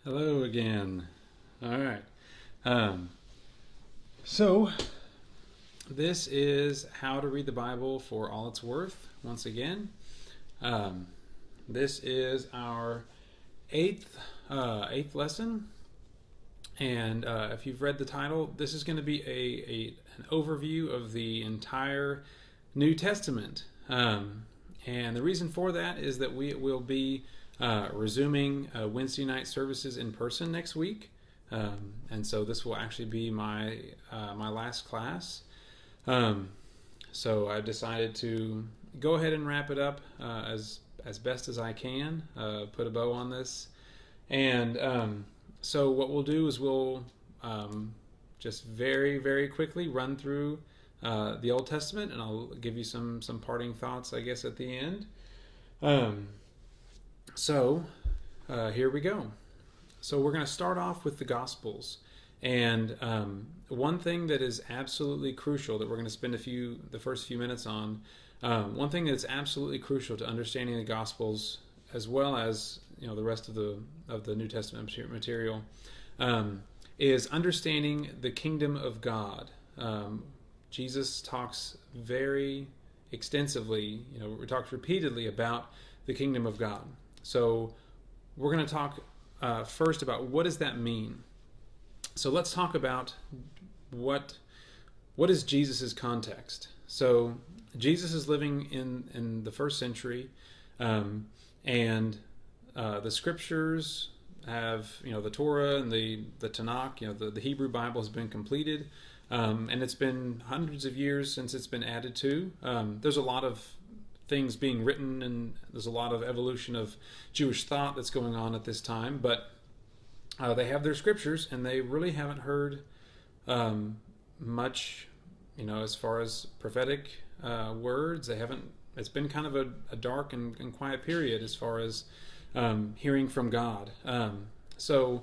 Hello again. All right. Um, so, this is How to Read the Bible for All It's Worth. Once again, um, this is our eighth lesson, and if you've read the title, this is going to be an overview of the entire New Testament. And the reason for that is that we will be resuming Wednesday night services in person next week, and so this will actually be my last class. So I've decided to go ahead and wrap it up as best as I can, put a bow on this, and so what we'll do is we'll just very quickly run through the Old Testament, and I'll give you some parting thoughts, I guess, at the end. So here we go. So we're going to start off with the Gospels, and one thing that is absolutely crucial that we're going to spend the first few minutes on. One thing that's absolutely crucial to understanding the Gospels, as well as the rest of the New Testament material, is understanding the kingdom of God. Jesus talks very extensively, we talked repeatedly about the kingdom of God. So we're going to talk first about what does that mean. So let's talk about what is Jesus's context. So Jesus is living in the first century, and the scriptures have, the Torah and the Tanakh, the Hebrew Bible has been completed. And it's been hundreds of years since it's been added to. There's a lot of things being written, and there's a lot of evolution of Jewish thought that's going on at this time. But they have their scriptures, and they really haven't heard much, as far as prophetic words. They haven't. It's been kind of a dark and quiet period as far as hearing from God. So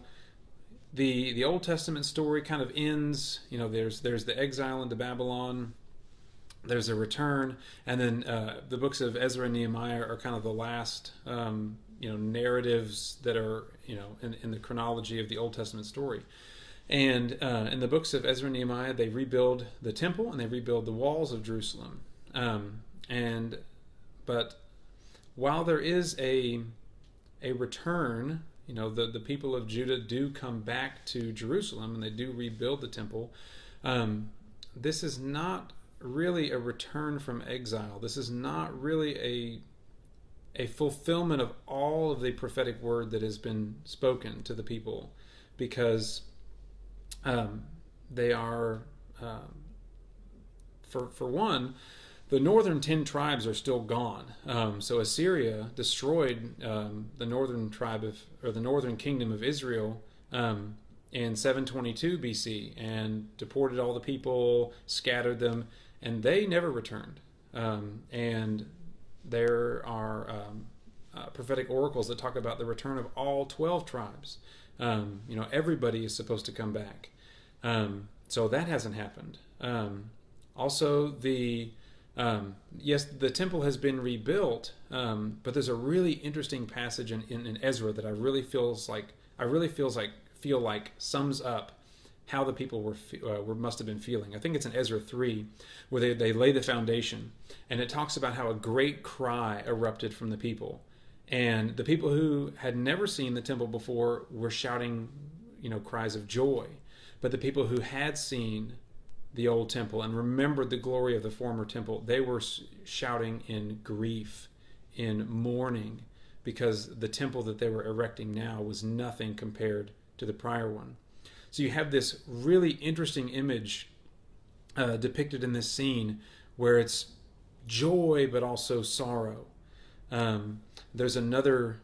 the Old Testament story kind of ends. There's the exile into Babylon. There's a return, and then the books of Ezra and Nehemiah are kind of the last narratives that are in the chronology of the Old Testament story. And in the books of Ezra and Nehemiah, they rebuild the temple and they rebuild the walls of Jerusalem. But while there is a return, the people of Judah do come back to Jerusalem and they do rebuild the temple. This is not really a return from exile. This is not really a fulfillment of all of the prophetic word that has been spoken to the people, because they are, for one, the northern 10 tribes are still gone. So Assyria destroyed the northern the northern kingdom of Israel in 722 BC and deported all the people, scattered them, and they never returned. And there are prophetic oracles that talk about the return of all 12 tribes. Everybody is supposed to come back. So that hasn't happened. Also, yes, the temple has been rebuilt, but there's a really interesting passage in Ezra that I really feel like sums up how the people must have been feeling. I think it's in Ezra 3, where they lay the foundation, and it talks about how a great cry erupted from the people, and the people who had never seen the temple before were shouting, cries of joy, but the people who had seen the old temple and remembered the glory of the former temple, they were shouting in grief, in mourning, because the temple that they were erecting now was nothing compared to the prior one. So you have this really interesting image depicted in this scene where it's joy but also sorrow. There's another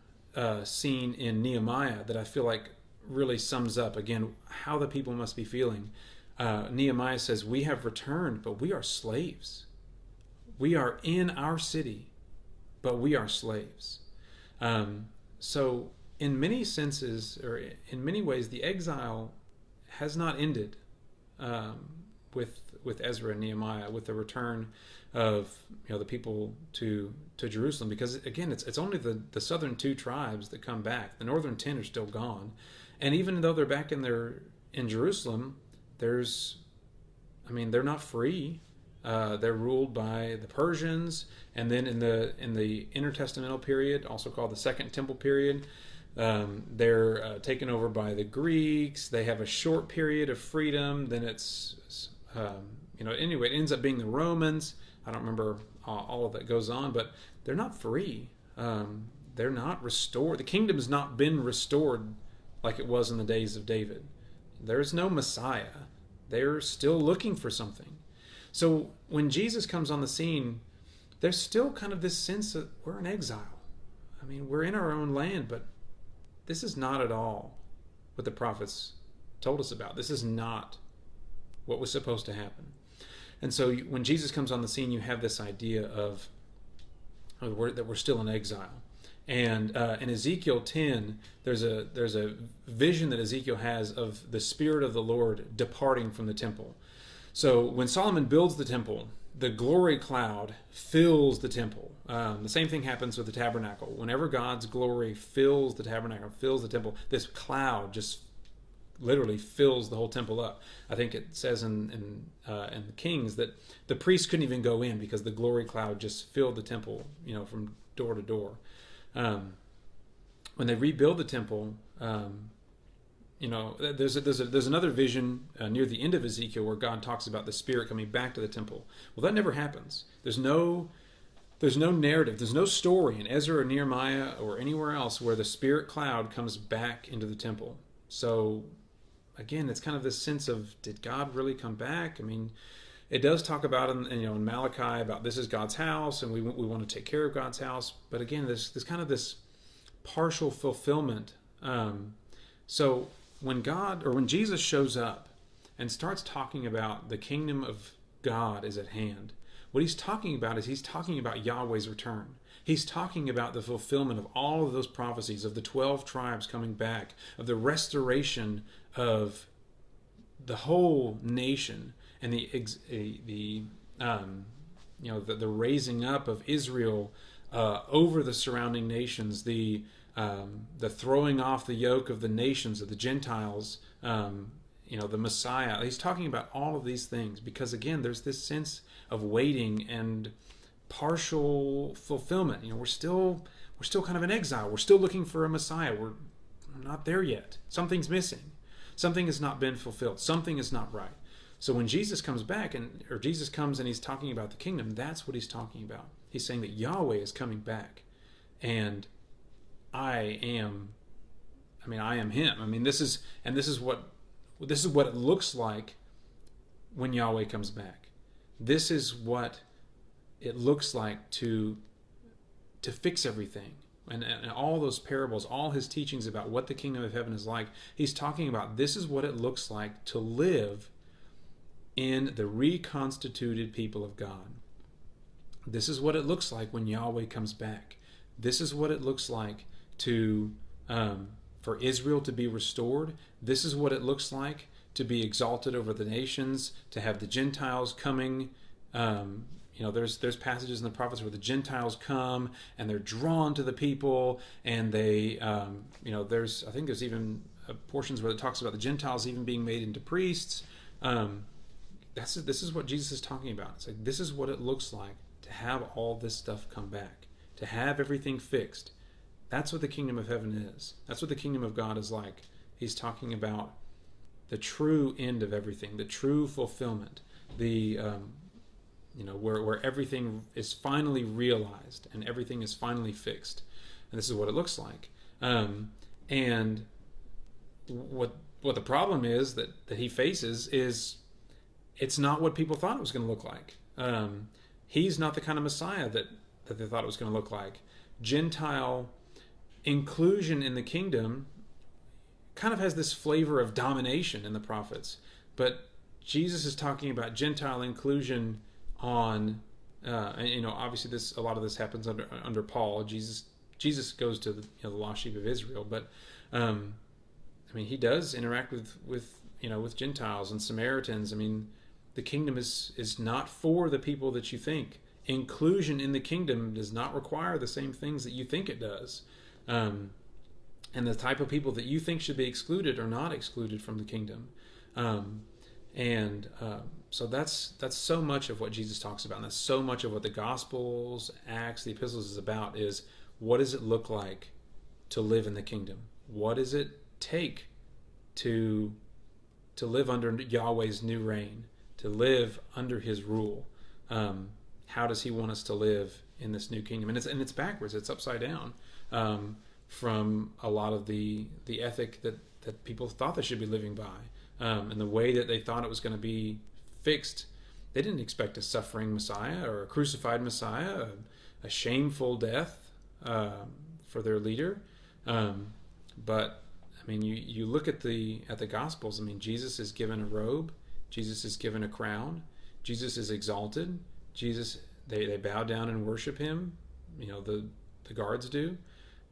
scene in Nehemiah that I feel like really sums up, again, how the people must be feeling. Nehemiah says, "We have returned, but we are slaves. We are in our city, but we are slaves." So in many senses, or in many ways, the exile has not ended. with Ezra and Nehemiah, with the return of the people to Jerusalem, because again it's only the southern 2 tribes that come back. The northern 10 are still gone, and even though they're back in Jerusalem, they're not free. They're ruled by the Persians, and then in the intertestamental period, also called the Second Temple period, they're taken over by the Greeks. They have a short period of freedom. Then it's anyway, it ends up being the Romans. I don't remember all of that goes on, but they're not free. They're not restored. The kingdom has not been restored like it was in the days of David. There's no Messiah. They're still looking for something. So when Jesus comes on the scene, there's still kind of this sense that we're in exile. I mean, we're in our own land, but this is not at all what the prophets told us about. This is not what was supposed to happen. And so when Jesus comes on the scene, you have this idea that we're still in exile. And in Ezekiel 10, there's a vision that Ezekiel has of the Spirit of the Lord departing from the temple. So when Solomon builds the temple, the glory cloud fills the temple. The same thing happens with the tabernacle. Whenever God's glory fills the tabernacle, fills the temple, this cloud just literally fills the whole temple up. I think it says in the Kings that the priests couldn't even go in because the glory cloud just filled the temple, from door to door. When they rebuild the temple, there's another vision near the end of Ezekiel where God talks about the Spirit coming back to the temple. Well, that never happens. There's no narrative. There's no story in Ezra or Nehemiah or anywhere else where the Spirit cloud comes back into the temple. So again, it's kind of this sense of, did God really come back? I mean, it does talk about in Malachi about this is God's house and we want to take care of God's house. But again, there's kind of this partial fulfillment. So when Jesus shows up and starts talking about the kingdom of God is at hand, what he's talking about is he's talking about Yahweh's return. He's talking about the fulfillment of all of those prophecies of the 12 tribes coming back, of the restoration of the whole nation, and the raising up of Israel over the surrounding nations, the throwing off the yoke of the nations, of the Gentiles, the Messiah. He's talking about all of these things because, again, there's this sense of waiting and partial fulfillment. We're still kind of in exile. We're still looking for a Messiah. We're not there yet. Something's missing. Something has not been fulfilled. Something is not right. So when Jesus comes back, or Jesus comes and he's talking about the kingdom, that's what he's talking about. He's saying that Yahweh is coming back, and I am him. I mean, this is what it looks like when Yahweh comes back. This is what it looks like to fix everything. And all those parables, all his teachings about what the kingdom of heaven is like, he's talking about this is what it looks like to live in the reconstituted people of God. This is what it looks like when Yahweh comes back. This is what it looks like for Israel to be restored. This is what it looks like to be exalted over the nations, to have the Gentiles coming. There's passages in the prophets where the Gentiles come and they're drawn to the people, and they, I think there's even portions where it talks about the Gentiles even being made into priests. This is what Jesus is talking about. It's like, this is what it looks like to have all this stuff come back, to have everything fixed. That's what the kingdom of heaven is. That's what the kingdom of God is like. He's talking about the true end of everything, the true fulfillment, where everything is finally realized and everything is finally fixed. And this is what it looks like. And what the problem is that he faces is it's not what people thought it was going to look like. He's not the kind of Messiah that they thought it was going to look like. Gentile inclusion in the kingdom kind of has this flavor of domination in the prophets, but Jesus is talking about Gentile inclusion on, obviously a lot of this happens under Paul. Jesus goes to the lost sheep of Israel, but he does interact with Gentiles and Samaritans. the kingdom is not for the people that you think. Inclusion in the kingdom does not require the same things that you think it does. And the type of people that you think should be excluded are not excluded from the kingdom. So that's so much of what Jesus talks about, and that's so much of what the Gospels, Acts, the Epistles is about, is what does it look like to live in the kingdom? What does it take to live under Yahweh's new reign, to live under his rule? How does he want us to live in this new kingdom? And it's backwards, it's upside down from a lot of the ethic that people thought they should be living by. And the way that they thought it was going to be fixed. They didn't expect a suffering Messiah or a crucified Messiah, a shameful death for their leader. But I mean, you look at the Gospels. I mean, Jesus is given a robe. Jesus is given a crown. Jesus is exalted. Jesus, they bow down and worship him. The guards do,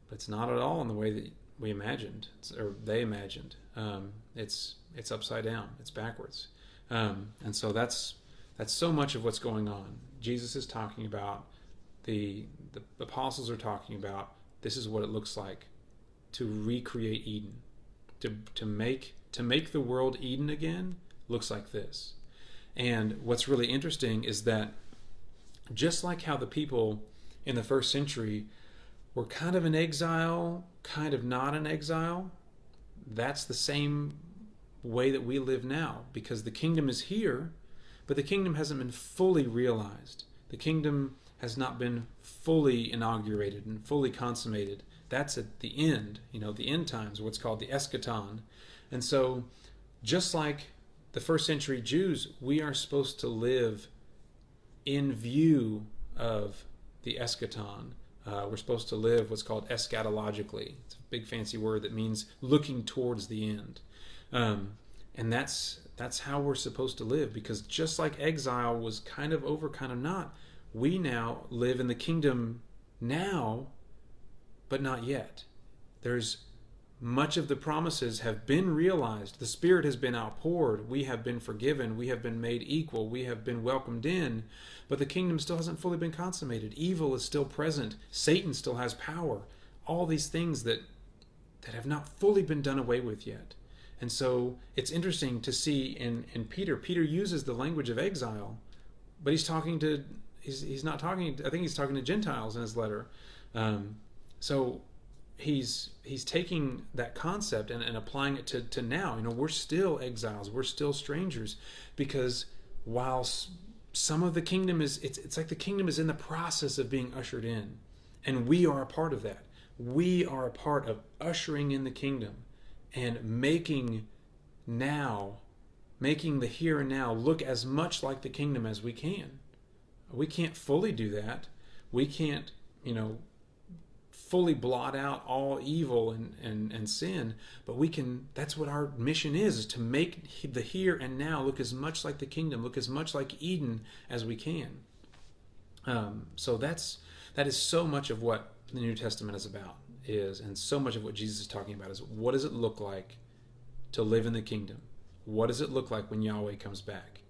but it's not at all in the way that we imagined, or they imagined. It's upside down. It's backwards. And so that's so much of what's going on. Jesus is talking about, the apostles are talking about, this is what it looks like to recreate Eden, to make the world Eden again looks like this. And what's really interesting is that just like how the people in the first century were kind of in exile, kind of not in exile, that's the same way that we live now, because the kingdom is here, but the kingdom hasn't been fully realized. The kingdom has not been fully inaugurated and fully consummated. That's at the end, the end times, what's called the eschaton. And so just like the first century Jews, we are supposed to live in view of the eschaton. We're supposed to live what's called eschatologically. It's a big fancy word that means looking towards the end. And that's how we're supposed to live, because just like exile was kind of over, kind of not, we now live in the kingdom now, but not yet. There's much of the promises have been realized. The Spirit has been outpoured. We have been forgiven. We have been made equal. We have been welcomed in, but the kingdom still hasn't fully been consummated. Evil is still present. Satan still has power. All these things that have not fully been done away with yet. And so it's interesting to see in Peter. Peter uses the language of exile, but he's not talking, I think he's talking to Gentiles in his letter. So he's taking that concept and applying it to now. We're still exiles, we're still strangers, because while some of the kingdom it's like the kingdom is in the process of being ushered in, and we are a part of that. We are a part of ushering in the kingdom and making the here and now look as much like the kingdom as we can. We can't fully do that. We can't, fully blot out all evil and sin, but we can. That's what our mission is to make the here and now look as much like the kingdom, look as much like Eden as we can. So that is so much of what the New Testament is about, and so much of what Jesus is talking about is, what does it look like to live in the kingdom? What does it look like when Yahweh comes back?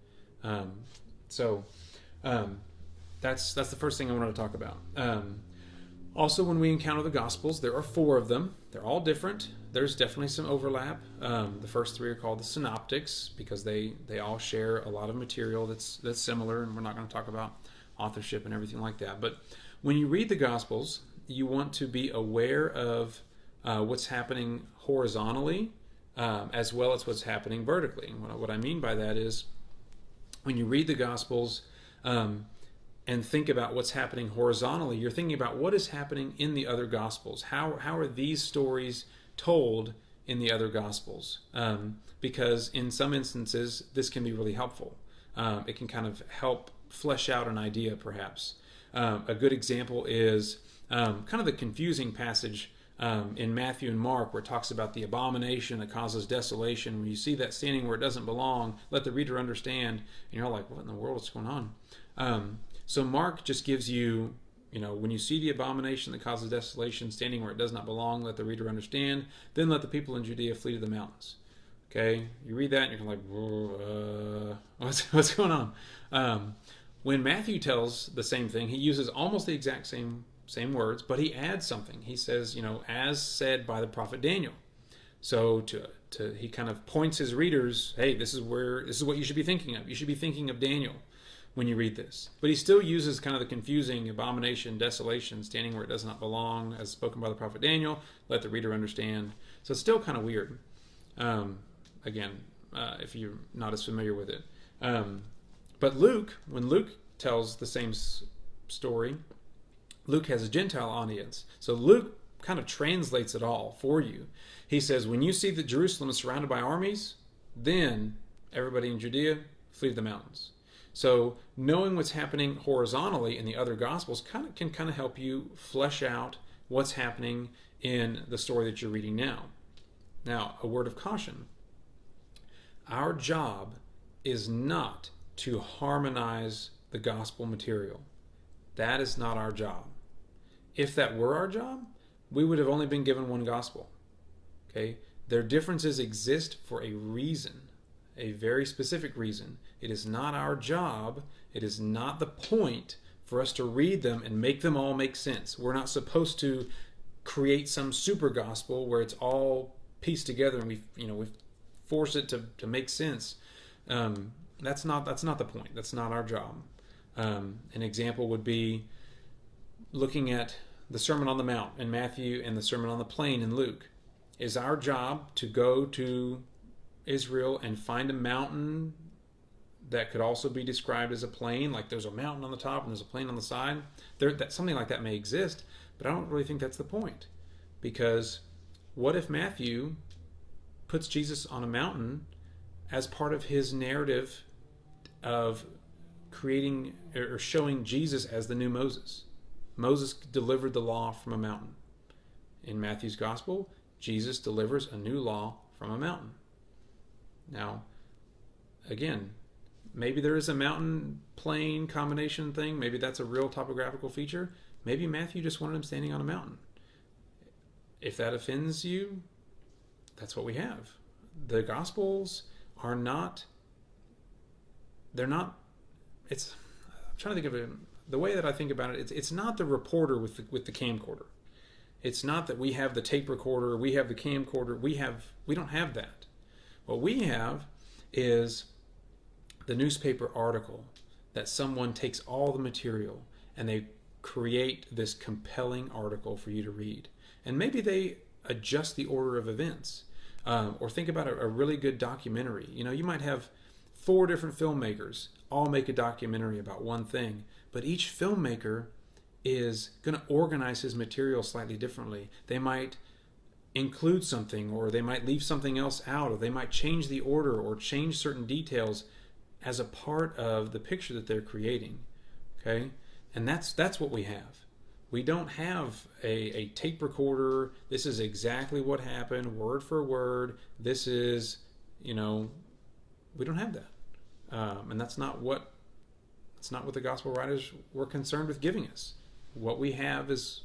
That's the first thing I wanted to talk about. Also, when we encounter the Gospels, there are 4 of them. They're all different. There's definitely some overlap. The first 3 are called the synoptics because they all share a lot of material that's similar, and we're not going to talk about authorship and everything like that. But when you read the Gospels, you want to be aware of what's happening horizontally as well as what's happening vertically. And what I mean by that is, when you read the Gospels and think about what's happening horizontally, you're thinking about what is happening in the other Gospels. How are these stories told in the other Gospels? Because in some instances, this can be really helpful. It can kind of help flesh out an idea, perhaps. A good example is kind of the confusing passage in Matthew and Mark, where it talks about the abomination that causes desolation. When you see that standing where it doesn't belong, let the reader understand. And you're like, what in the world is going on? So Mark just gives you, when you see the abomination that causes desolation standing where it does not belong, let the reader understand. Then let the people in Judea flee to the mountains. Okay, you read that and you're like, what's going on? When Matthew tells the same thing, he uses almost the exact same words, but he adds something. He says, as said by the prophet Daniel. So he kind of points his readers, hey, this is what you should be thinking of. You should be thinking of Daniel when you read this. But he still uses kind of the confusing abomination, desolation, standing where it does not belong, as spoken by the prophet Daniel. Let the reader understand. So it's still kind of weird. Again, if you're not as familiar with it. But Luke, when Luke tells the same story, Luke has a Gentile audience. So Luke kind of translates it all for you. He says, when you see that Jerusalem is surrounded by armies, then everybody in Judea, flee to the mountains. So knowing what's happening horizontally in the other Gospels can kind of help you flesh out what's happening in the story that you're reading now. Now, a word of caution. Our job is not to harmonize the gospel material. That is not our job. If that were our job, we would have only been given one gospel. Okay? Their differences exist for a reason, a very specific reason. It is not our job, it is not the point for us to read them and make them all make sense. We're not supposed to create some super gospel where it's all pieced together and we've forced it to make sense. That's not the point. That's not our job. An example would be looking at the Sermon on the Mount in Matthew and the Sermon on the Plain in Luke. Is our job to go to Israel and find a mountain that could also be described as a plain, like there's a mountain on the top and there's a plain on the side? Something like that may exist, but I don't really think that's the point. Because what if Matthew puts Jesus on a mountain as part of his narrative of creating or showing Jesus as the new Moses? Moses delivered the law from a mountain. In Matthew's gospel, Jesus delivers a new law from a mountain. Now, again, maybe there is a mountain plain combination thing. Maybe that's a real topographical feature. Maybe Matthew just wanted him standing on a mountain. If that offends you, that's what we have. The Gospels are not, I'm trying to think of it, the way that I think about it, it's not the reporter with the camcorder. It's not that we have the tape recorder, we have the camcorder, we don't have that. What we have is the newspaper article that someone takes all the material and they create this compelling article for you to read. And maybe they adjust the order of events. Or think about a really good documentary. You might have 4 different filmmakers all make a documentary about one thing, but each filmmaker is going to organize his material slightly differently. They might include something, or they might leave something else out, or they might change the order or change certain details as a part of the picture that they're creating. Okay? And that's what we have. We don't have a tape recorder. This is exactly what happened, word for word. This is, we don't have that. And that's not what the gospel writers were concerned with giving us. What we have is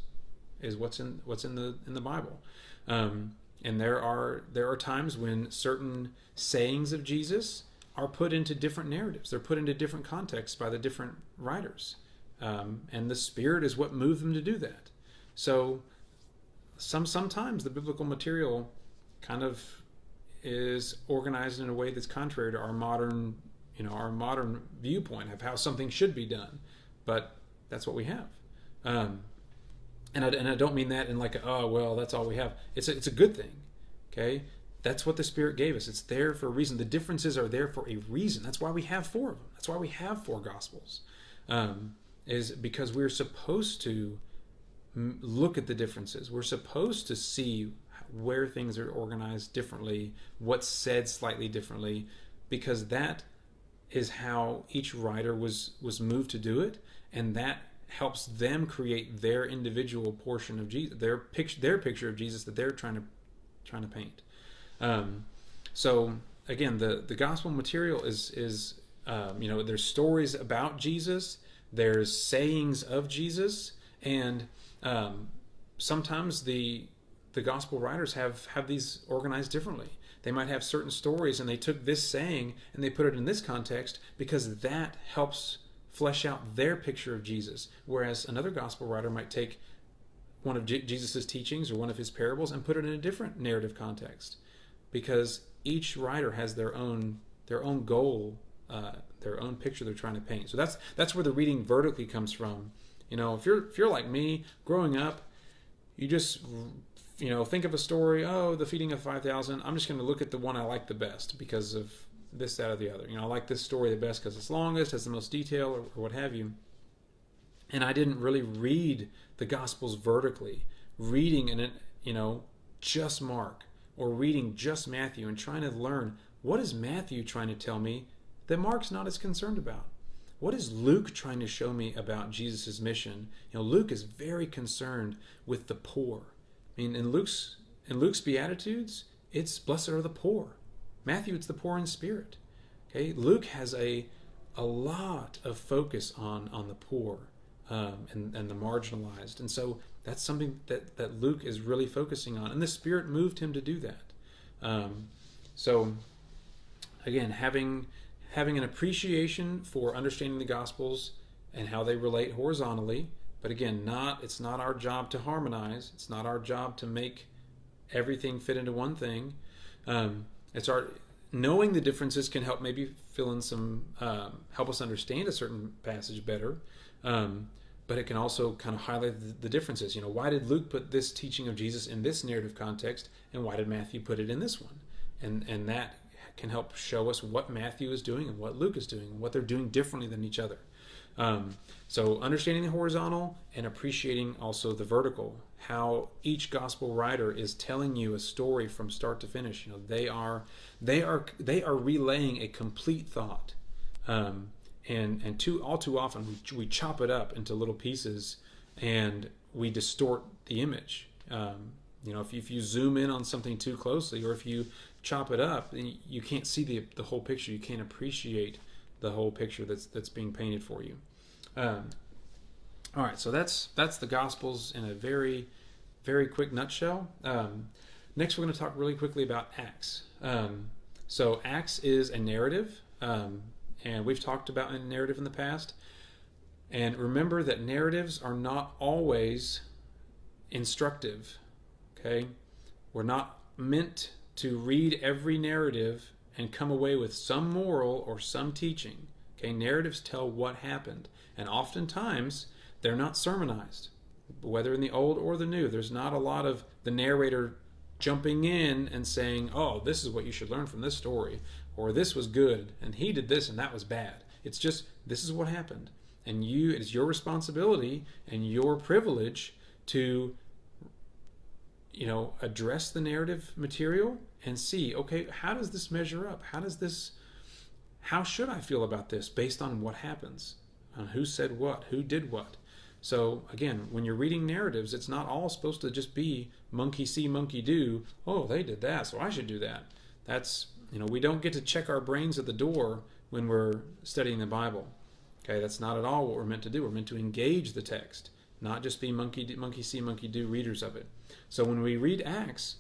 what's in the Bible. And there are times when certain sayings of Jesus are put into different narratives. They're put into different contexts by the different writers. And the Spirit is what moved them to do that. So sometimes the biblical material kind of is organized in a way that's contrary to our modern viewpoint of how something should be done. But that's what we have. And I don't mean that in like, oh, well, that's all we have. It's a good thing. Okay? That's what the Spirit gave us. It's there for a reason. The differences are there for a reason. That's why we have 4 of them. That's why we have 4 Gospels. Is because we're supposed to look at the differences. We're supposed to see where things are organized differently, what's said slightly differently, because that is how each writer was moved to do it, and that helps them create their individual portion of Jesus, their picture of Jesus that they're trying to paint. So again, the gospel material is there's stories about Jesus. There's sayings of Jesus, and sometimes the the gospel writers have these organized differently. They might have certain stories, and they took this saying and they put it in this context because that helps flesh out their picture of Jesus. Whereas another gospel writer might take one of Jesus's teachings or one of his parables and put it in a different narrative context, because each writer has their own goal, their own picture they're trying to paint. So that's where the reading vertically comes from. If you're like me, growing up, you just think of a story. Oh, the feeding of 5,000. I'm just going to look at the one I like the best because of this, that, or the other. I like this story the best because it's longest, has the most detail, or what have you. And I didn't really read the Gospels vertically, reading just Mark or reading just Matthew and trying to learn, what is Matthew trying to tell me that Mark's not as concerned about? What is Luke trying to show me about Jesus' mission? Luke is very concerned with the poor. In Luke's Beatitudes, it's blessed are the poor. Matthew, it's the poor in spirit. Okay, Luke has a lot of focus on the poor and the marginalized, and so that's something that Luke is really focusing on, and the Spirit moved him to do that. So again, having an appreciation for understanding the Gospels and how they relate horizontally, but again, it's not our job to harmonize. It's not our job to make everything fit into one thing. It's our knowing the differences can help maybe fill in some, help us understand a certain passage better. But it can also kind of highlight the differences. Why did Luke put this teaching of Jesus in this narrative context, and why did Matthew put it in this one? And that can help show us what Matthew is doing and what Luke is doing and what they're doing differently than each other. So understanding the horizontal and appreciating also the vertical, how each gospel writer is telling you a story from start to finish. They are relaying a complete thought. And all too often we chop it up into little pieces and we distort the image. If you zoom in on something too closely, or if you chop it up, you can't see the whole picture. You can't appreciate the whole picture that's being painted for you. All right, so that's the Gospels in a very, very quick nutshell. Next, we're going to talk really quickly about Acts. So Acts is a narrative. And we've talked about a narrative in the past. And remember that narratives are not always instructive. Okay? We're not meant to read every narrative and come away with some moral or some teaching. Okay? Narratives tell what happened. And oftentimes, they're not sermonized. Whether in the Old or the New, there's not a lot of the narrator jumping in and saying, oh, this is what you should learn from this story, or this was good and he did this and that was bad. It's just, this is what happened, and it's your responsibility and your privilege to address the narrative material and see, okay, how does this measure up? How should I feel about this based on what happens, on who said what, who did what? So again, when you're reading narratives, it's not all supposed to just be monkey see, monkey do. Oh, they did that, so I should do that. That's, we don't get to check our brains at the door when we're studying the Bible. Okay, that's not at all what we're meant to do. We're meant to engage the text, not just be monkey see, monkey do readers of it. So when we read Acts,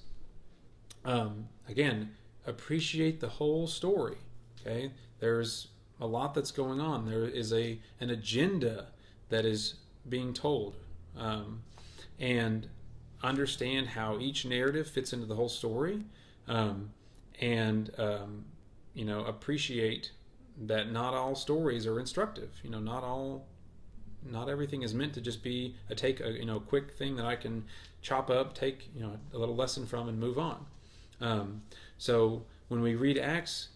again, appreciate the whole story. Okay, there's a lot that's going on. There is an agenda that is being told, and understand how each narrative fits into the whole story, and appreciate that not all stories are instructive. Not everything is meant to just be a quick thing that I can chop up, take a little lesson from, and move on. So when we read Acts,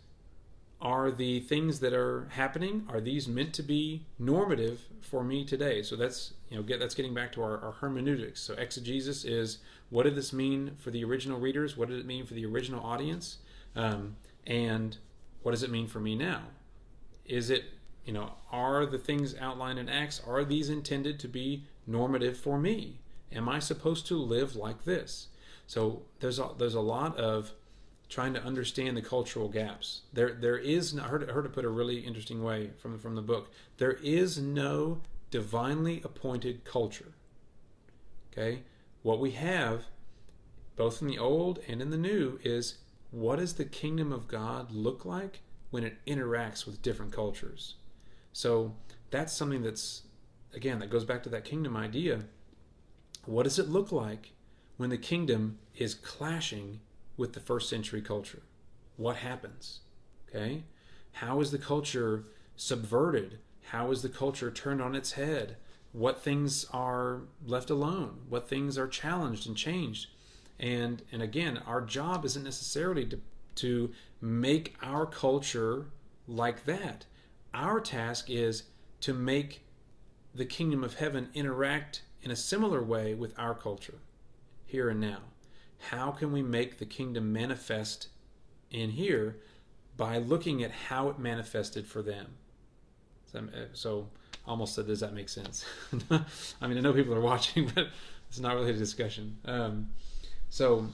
are the things that are happening, are these meant to be normative for me today? So that's getting back to our hermeneutics. So exegesis is, what did this mean for the original readers? What did it mean for the original audience? And what does it mean for me now? Is it, are the things outlined in Acts, are these intended to be normative for me? Am I supposed to live like this? So there's a lot of trying to understand the cultural gaps. There is, I heard it put a really interesting way from the book. There is no divinely appointed culture. Okay? What we have both in the Old and in the New, is what does the kingdom of God look like when it interacts with different cultures? So that's something that's, again, that goes back to that kingdom idea. What does it look like when the kingdom is clashing with the first century culture? What happens? Okay? How is the culture subverted? How is the culture turned on its head? What things are left alone? What things are challenged and changed? And again, our job isn't necessarily to make our culture like that. Our task is to make the kingdom of heaven interact in a similar way with our culture, here and now. How can we make the kingdom manifest in here? By looking at how it manifested for them. So I almost said, does that make sense? I mean, I know people are watching, but it's not really a discussion. So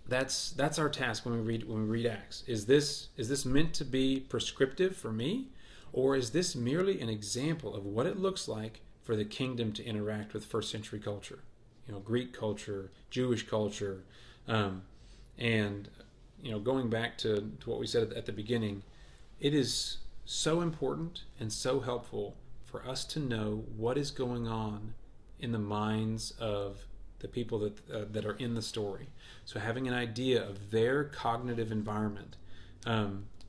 that's our task when we read Acts. Is this meant to be prescriptive for me, or is this merely an example of what it looks like for the kingdom to interact with first century culture? Greek culture, Jewish culture, and going back to what we said at the beginning, it is so important and so helpful for us to know what is going on in the minds of the people that are in the story. So having an idea of their cognitive environment.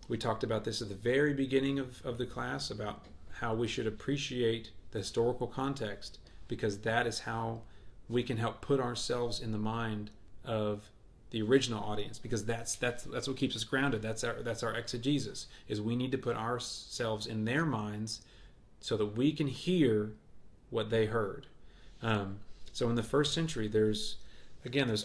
We talked about this at the very beginning of the class, about how we should appreciate the historical context, because that is how we can help put ourselves in the mind of the original audience, because that's what keeps us grounded. That's our exegesis, is we need to put ourselves in their minds so that we can hear what they heard. So in the first century, there's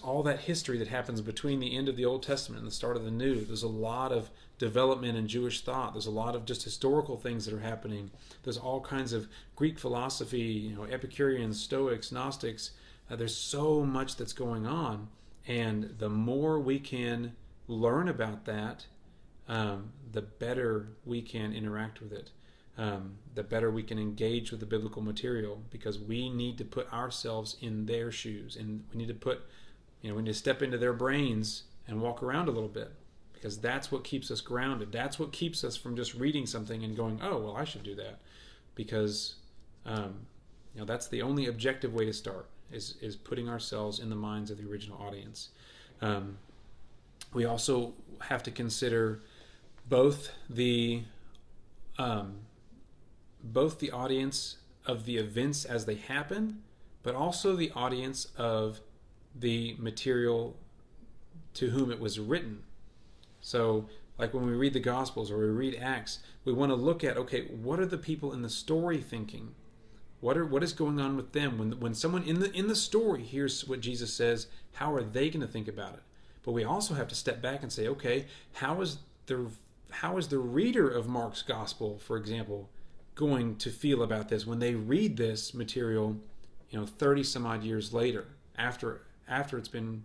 all that history that happens between the end of the Old Testament and the start of the New. There's a lot of development in Jewish thought. There's a lot of just historical things that are happening. There's all kinds of Greek philosophy, Epicureans, Stoics, Gnostics. There's so much that's going on. And the more we can learn about that, the better we can interact with it. The better we can engage with the biblical material, because we need to put ourselves in their shoes, and we need to step into their brains and walk around a little bit, because that's what keeps us grounded. That's what keeps us from just reading something and going, oh, well, I should do that, because that's the only objective way to start, is putting ourselves in the minds of the original audience. We also have to consider both the audience of the events as they happen, but also the audience of the material to whom it was written. So, like when we read the Gospels or we read Acts, we want to look at, okay, what are the people in the story thinking? What is going on with them? When someone in the story hears what Jesus says, how are they going to think about it? But we also have to step back and say, okay, how is the reader of Mark's Gospel, for example, going to feel about this when they read this material, 30 some odd years later, after it's been,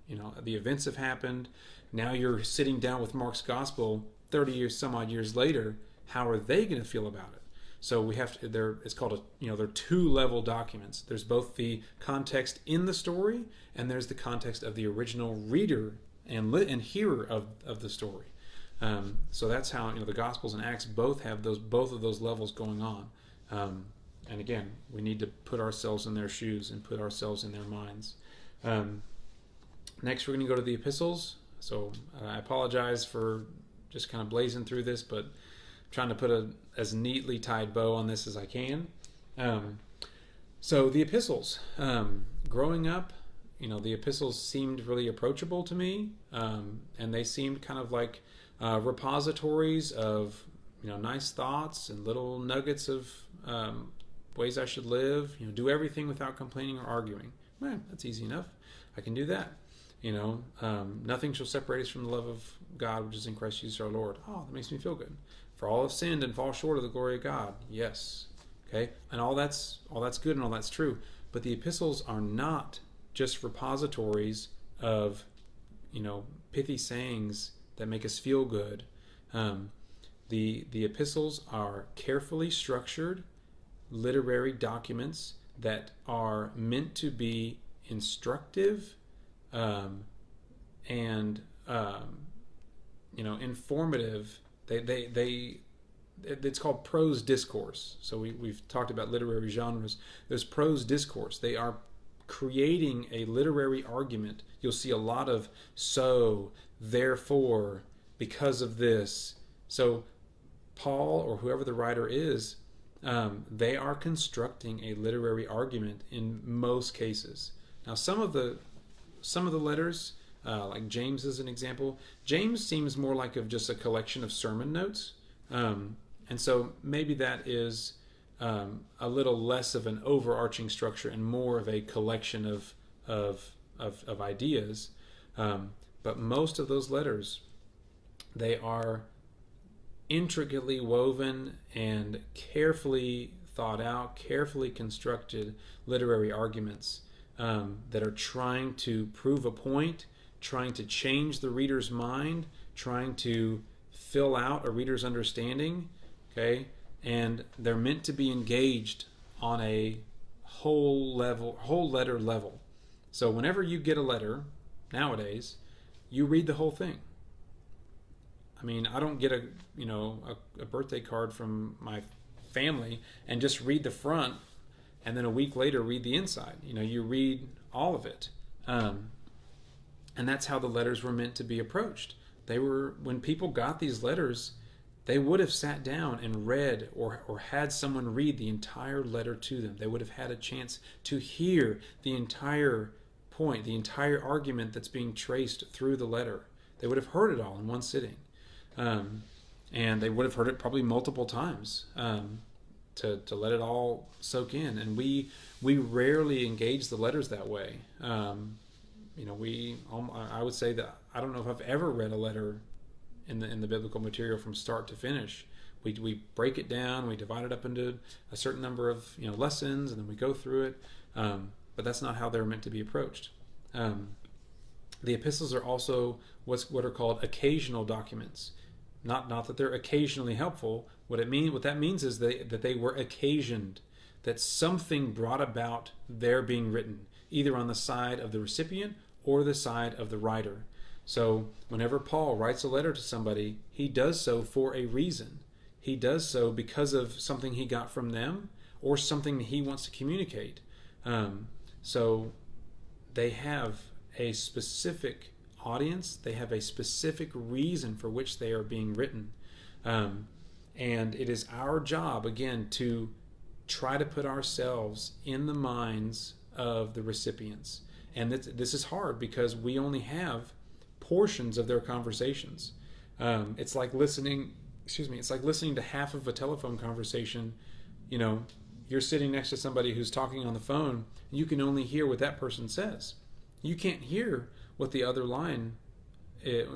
the events have happened. Now you're sitting down with Mark's Gospel 30 years some odd years later. How are they going to feel about it? So we have to. It's called they're two-level documents. There's both the context in the story, and there's the context of the original reader and hearer of the story. So that's how the Gospels and Acts both have both of those levels going on. And again, we need to put ourselves in their shoes and put ourselves in their minds. Next, we're going to go to the epistles. So I apologize for just kind of blazing through this, but I'm trying to put as neatly tied bow on this as I can. So the epistles. Growing up, the epistles seemed really approachable to me, and they seemed kind of like repositories of nice thoughts and little nuggets of ways I should live. Do everything without complaining or arguing. Well, that's easy enough. I can do that. Nothing shall separate us from the love of God, which is in Christ Jesus our Lord. Oh, that makes me feel good. For all have sinned and fall short of the glory of God. Yes. Okay. And all that's good and all that's true. But the epistles are not just repositories of, pithy sayings that make us feel good. The epistles are carefully structured literary documents that are meant to be instructive um, and informative. It's called prose discourse. So we've talked about literary genres. There's prose discourse. They are creating a literary argument. You'll see a lot of so, therefore, because of this. So Paul, or whoever the writer is, they are constructing a literary argument in most cases. Now, some of the letters, like James is an example. James seems more like just a collection of sermon notes, and so maybe that is a little less of an overarching structure and more of a collection of ideas. But most of those letters, they are intricately woven and carefully thought out, carefully constructed literary arguments that are trying to prove a point, trying to change the reader's mind, trying to fill out a reader's understanding, okay? And they're meant to be engaged on a whole letter level. So whenever you get a letter nowadays, you read the whole thing. I mean, I don't get a birthday card from my family and just read the front and then a week later read the inside. You read all of it. And that's how the letters were meant to be approached. When people got these letters, they would have sat down and read or had someone read the entire letter to them. They would have had a chance to hear the entire point, the entire argument that's being traced through the letter. They would have heard it all in one sitting. And they would have heard it probably multiple times to let it all soak in. And we rarely engage the letters that way. I would say that I don't know if I've ever read a letter in the biblical material from start to finish. We break it down, we divide it up into a certain number of lessons, and then we go through it. But that's not how they're meant to be approached. The epistles are also what are called occasional documents. Not that they're occasionally helpful. What that means is that they were occasioned, that something brought about their being written, either on the side of the recipient or the side of the writer. So whenever Paul writes a letter to somebody, he does so for a reason. He does so because of something he got from them or something that he wants to communicate. So they have a specific audience. They have a specific reason for which they are being written. And it is our job, again, to try to put ourselves in the minds of the recipients. And this is hard because we only have portions of their conversations. It's like listening to half of a telephone conversation. You're sitting next to somebody who's talking on the phone, and you can only hear what that person says. You can't hear what the other line,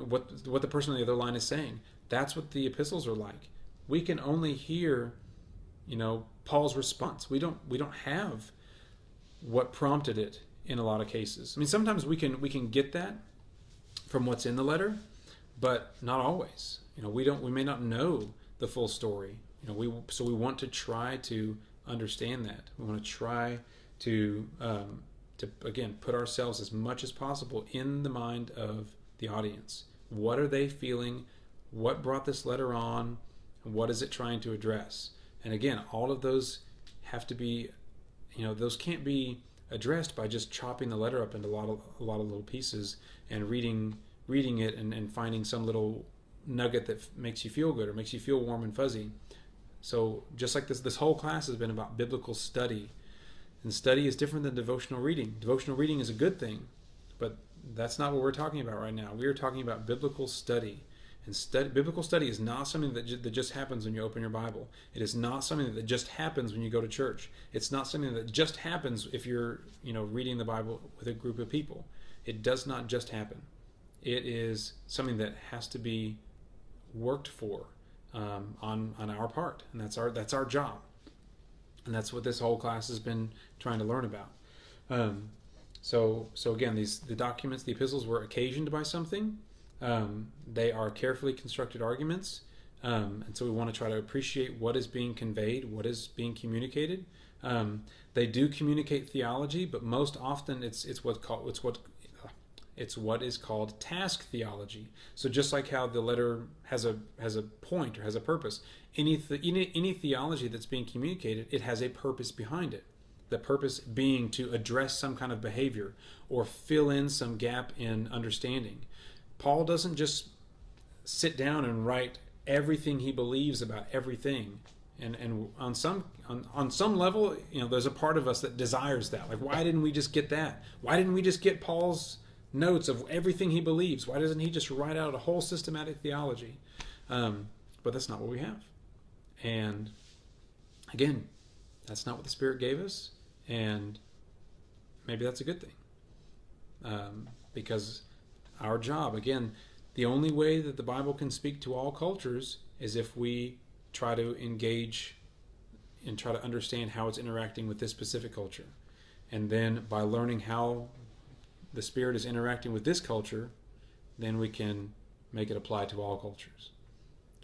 what the person on the other line is saying. That's what the epistles are like. We can only hear, Paul's response. We don't have what prompted it in a lot of cases. I mean, sometimes we can get that from what's in the letter, but not always. We may not know the full story. So we want to try to understand that. We want to try to again put ourselves as much as possible in the mind of the audience. What are they feeling? What brought this letter on? What is it trying to address? And again, all of those have to be, those can't be addressed by just chopping the letter up into a lot of little pieces and reading it and finding some little nugget that makes you feel good or makes you feel warm and fuzzy. So just like this whole class has been about biblical study. And study is different than devotional reading. Devotional reading is a good thing, but that's not what we're talking about right now. We are talking about biblical study. And biblical study is not something that just happens when you open your Bible. It is not something that just happens when you go to church. It's not something that just happens if you're, reading the Bible with a group of people. It does not just happen. It is something that has to be worked for on our part, and that's our job. And that's what this whole class has been trying to learn about. So again, the documents, the epistles, were occasioned by something. They are carefully constructed arguments, and so we want to try to appreciate what is being conveyed, what is being communicated. They do communicate theology, but most often it's It's what is called task theology. So just like how the letter has a point or has a purpose, any theology that's being communicated, it has a purpose behind it. The purpose being to address some kind of behavior or fill in some gap in understanding. Paul doesn't just sit down and write everything he believes about everything. And on some level, there's a part of us that desires that. Like, why didn't we just get that? Why didn't we just get Paul's notes of everything he believes? Why doesn't he just write out a whole systematic theology? But that's not what we have. And again, that's not what the Spirit gave us. And maybe that's a good thing. Because our job, again, the only way that the Bible can speak to all cultures is if we try to engage and try to understand how it's interacting with this specific culture. And then by learning how the Spirit is interacting with this culture, then we can make it apply to all cultures.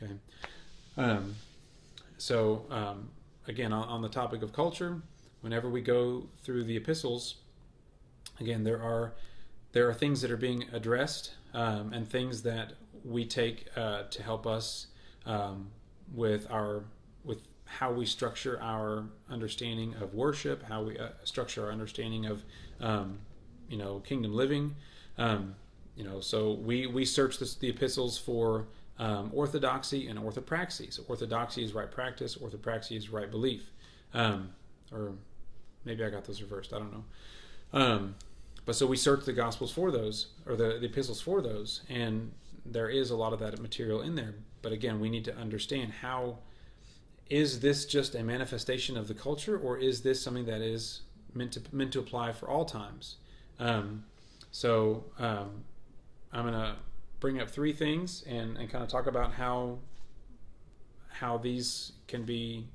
Okay. Again, on the topic of culture, whenever we go through the epistles, again, there are things that are being addressed, and things that we take to help us with how we structure our understanding of worship, how we structure our understanding of kingdom living. So we search the epistles for orthodoxy and orthopraxy. So orthodoxy is right practice, orthopraxy is right belief. Or maybe I got those reversed, I don't know. But so we search the Gospels for those, or the epistles for those, and there is a lot of that material in there. But again, we need to understand, how is this just a manifestation of the culture, or is this something that is meant to apply for all times? I'm going to bring up three things and kind of talk about how these can be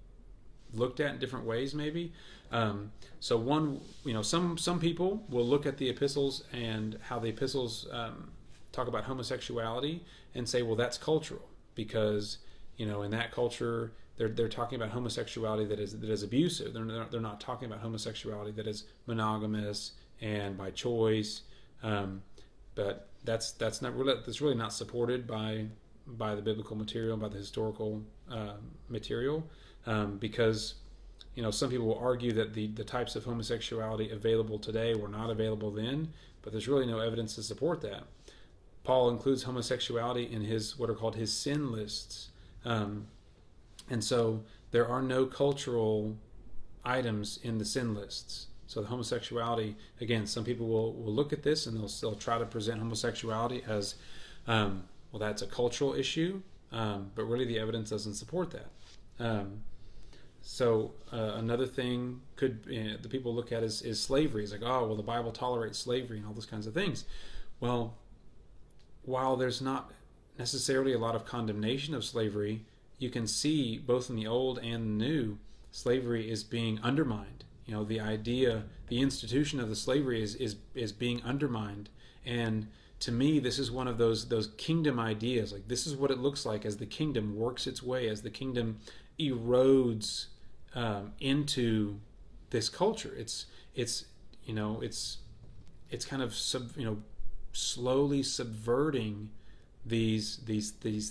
looked at in different ways, maybe. So one, some people will look at the epistles and how the epistles talk about homosexuality and say, well, that's cultural, because in that culture they're talking about homosexuality that is abusive. They're not talking about homosexuality that is monogamous and by choice. But that's really not supported by the biblical material, by the historical material, because some people will argue that the types of homosexuality available today were not available then, but there's really no evidence to support that. Paul includes homosexuality in what are called his sin lists, and so there are no cultural items in the sin lists. So the homosexuality, again, some people will look at this and they'll try to present homosexuality as, that's a cultural issue, but really the evidence doesn't support that. Another thing the people look at is slavery. It's like, the Bible tolerates slavery and all those kinds of things. Well, while there's not necessarily a lot of condemnation of slavery, you can see both in the Old and the New, slavery is being undermined. The institution of the slavery is being undermined. And to me, this is one of those kingdom ideas. Like, this is what it looks like as the kingdom works its way, as the kingdom erodes into this culture. It's kind of slowly subverting these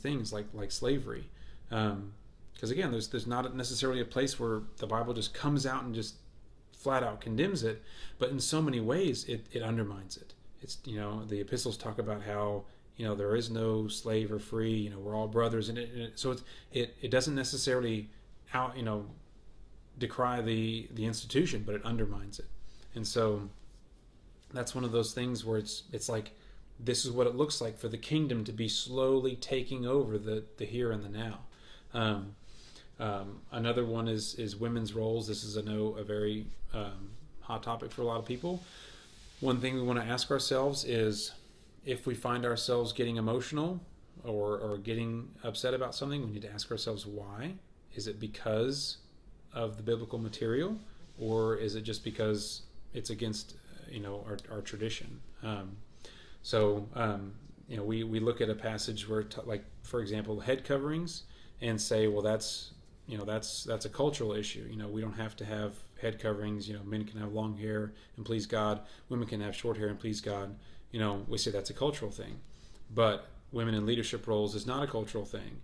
things like slavery. Because again, there's not necessarily a place where the Bible just comes out and just flat out condemns it, but in so many ways it undermines it. It's the epistles talk about how there is no slave or free. We're all brothers, and so it doesn't necessarily decry the institution, but it undermines it. And so that's one of those things where it's like, this is what it looks like for the kingdom to be slowly taking over the here and the now. Another one is women's roles. This is a very hot topic for a lot of people. One thing we want to ask ourselves is, if we find ourselves getting emotional or getting upset about something, we need to ask ourselves why. Is it because of the biblical material, or is it just because it's against our tradition? We look at a passage where like, for example, head coverings, and say, well, that's a cultural issue. We don't have to have head coverings. Men can have long hair and please God. Women can have short hair and please God. we say that's a cultural thing, but women in leadership roles is not a cultural thing.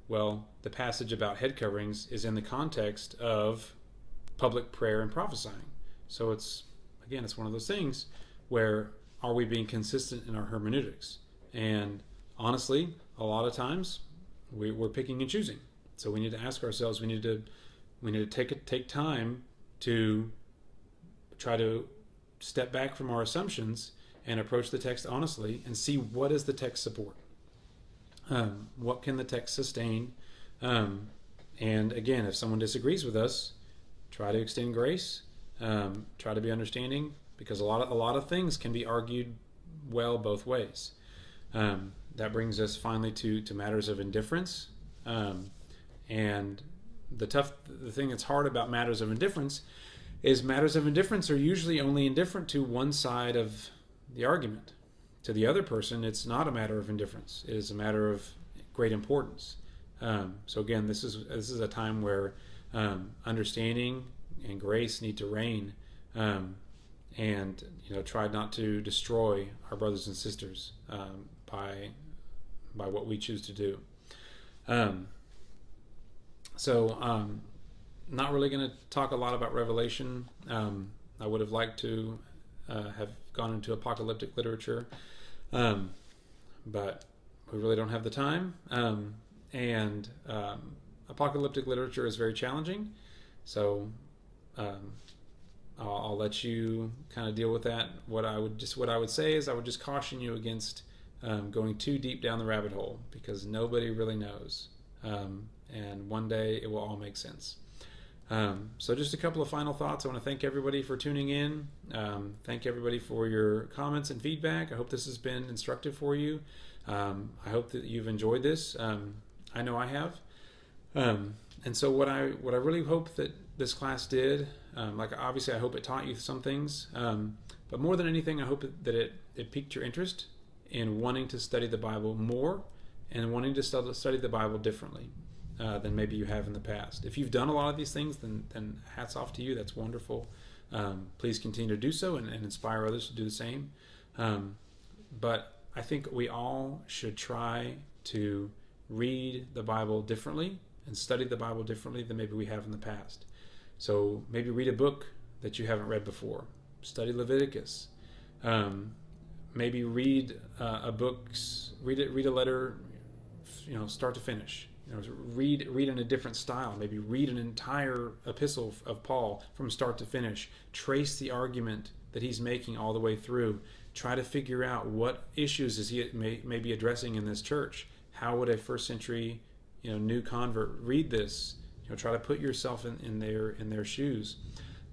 Well, the passage about head coverings is in the context of public prayer and prophesying. So it's one of those things where, are we being consistent in our hermeneutics? And honestly, a lot of times we're picking and choosing. So we need to ask ourselves, we need to take time to try to step back from our assumptions and approach the text honestly and see, what does the text support? What can the text sustain? And again, if someone disagrees with us, try to extend grace. Try to be understanding, because a lot of things can be argued well both ways. That brings us finally to matters of indifference. And the thing that's hard about matters of indifference is matters of indifference are usually only indifferent to one side of the argument. To the other person, it's not a matter of indifference. It is a matter of great importance. So again, this is a time where understanding and grace need to reign, and try not to destroy our brothers and sisters by what we choose to do. Not really going to talk a lot about Revelation. I would have liked to have gone into apocalyptic literature, but we really don't have the time. And apocalyptic literature is very challenging, so I'll let you kind of deal with that. What I would say is, I would just caution you against going too deep down the rabbit hole, because nobody really knows, and one day it will all make sense. So just a couple of final thoughts. I want to thank everybody for tuning in. Thank everybody for your comments and feedback. I hope this has been instructive for you. I hope that you've enjoyed this. I know I have. And so what I really hope that this class did, obviously I hope it taught you some things, but more than anything, I hope that it piqued your interest in wanting to study the Bible more and wanting to study the Bible differently than maybe you have in the past. If you've done a lot of these things, then hats off to you. That's wonderful. Please continue to do so and inspire others to do the same. But I think we all should try to read the Bible differently and study the Bible differently than maybe we have in the past. So maybe read a book that you haven't read before. Study Leviticus. Maybe read read a letter, start to finish. Read in a different style. Maybe read an entire epistle of Paul from start to finish. Trace the argument that he's making all the way through. Try to figure out what issues is he may be addressing in this church. How would a first century new convert read this? Try to put yourself in their shoes.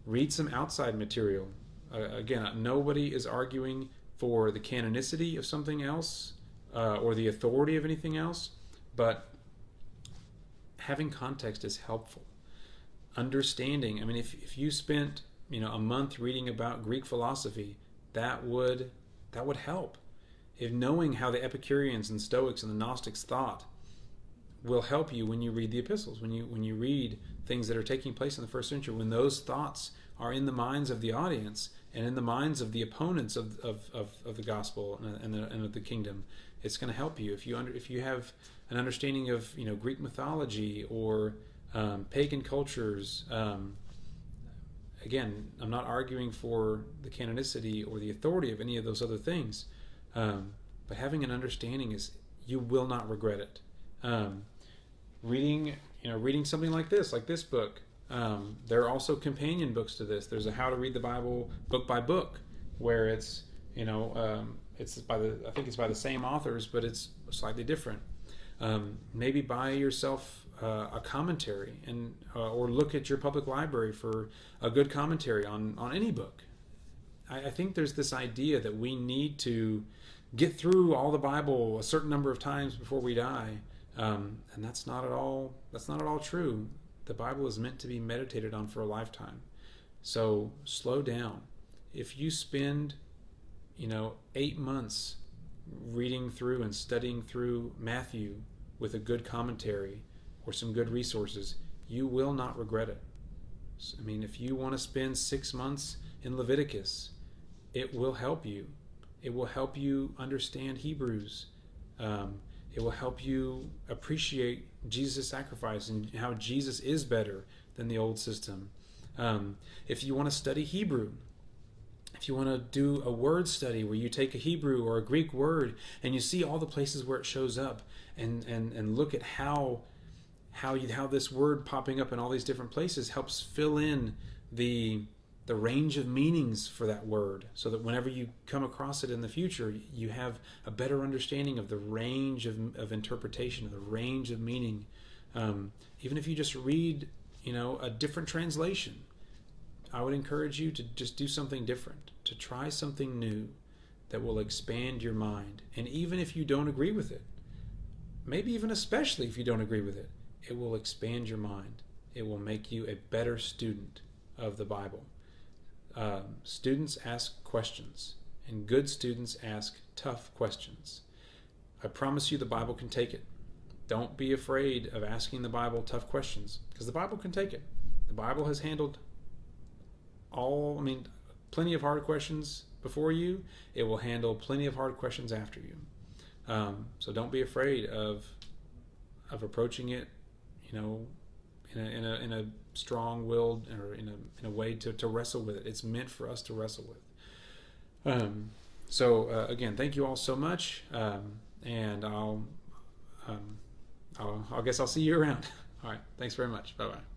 Read some outside material. Again, nobody is arguing for the canonicity of something else or the authority of anything else, but having context is helpful. Understanding, if you spent a month reading about Greek philosophy, that would help. If knowing how the Epicureans and Stoics and the Gnostics thought will help you when you read the epistles, when you read things that are taking place in the first century, when those thoughts are in the minds of the audience and in the minds of the opponents of the gospel and of the kingdom, it's going to help you. If you have an understanding of Greek mythology or pagan cultures, again, I'm not arguing for the canonicity or the authority of any of those other things, but having an understanding is, you will not regret it. Reading something like this book. There are also companion books to this. There's a How to Read the Bible book by book, where it's it's by the same authors, but it's slightly different. Maybe buy yourself a commentary or look at your public library for a good commentary on any book. I think there's this idea that we need to get through all the Bible a certain number of times before we die, and that's not at all true. The Bible is meant to be meditated on for a lifetime. So slow down. If you spend 8 months reading through and studying through Matthew with a good commentary or some good resources, you will not regret it. If you want to spend 6 months in Leviticus, it will help you. It will help you understand Hebrews. It will help you appreciate Jesus' sacrifice and how Jesus is better than the old system. If you want to study Hebrew, if you want to do a word study where you take a Hebrew or a Greek word and you see all the places where it shows up and look at how this word popping up in all these different places helps fill in the range of meanings for that word, so that whenever you come across it in the future, you have a better understanding of the range of interpretation, of the range of meaning. Even if you just read, a different translation, I would encourage you to just do something different, to try something new that will expand your mind. And even if you don't agree with it, maybe even especially if you don't agree with it, it will expand your mind. It will make you a better student of the Bible. Students ask questions, and good students ask tough questions. I promise you the Bible can take it. Don't be afraid of asking the Bible tough questions, because the Bible can take it. The Bible has handled plenty of hard questions before you. It will handle plenty of hard questions after you. So don't be afraid of approaching it, in a strong-willed, or in a way to wrestle with it. It's meant for us to wrestle with. Again, thank you all so much, and I guess I'll see you around. All right, thanks very much. Bye bye.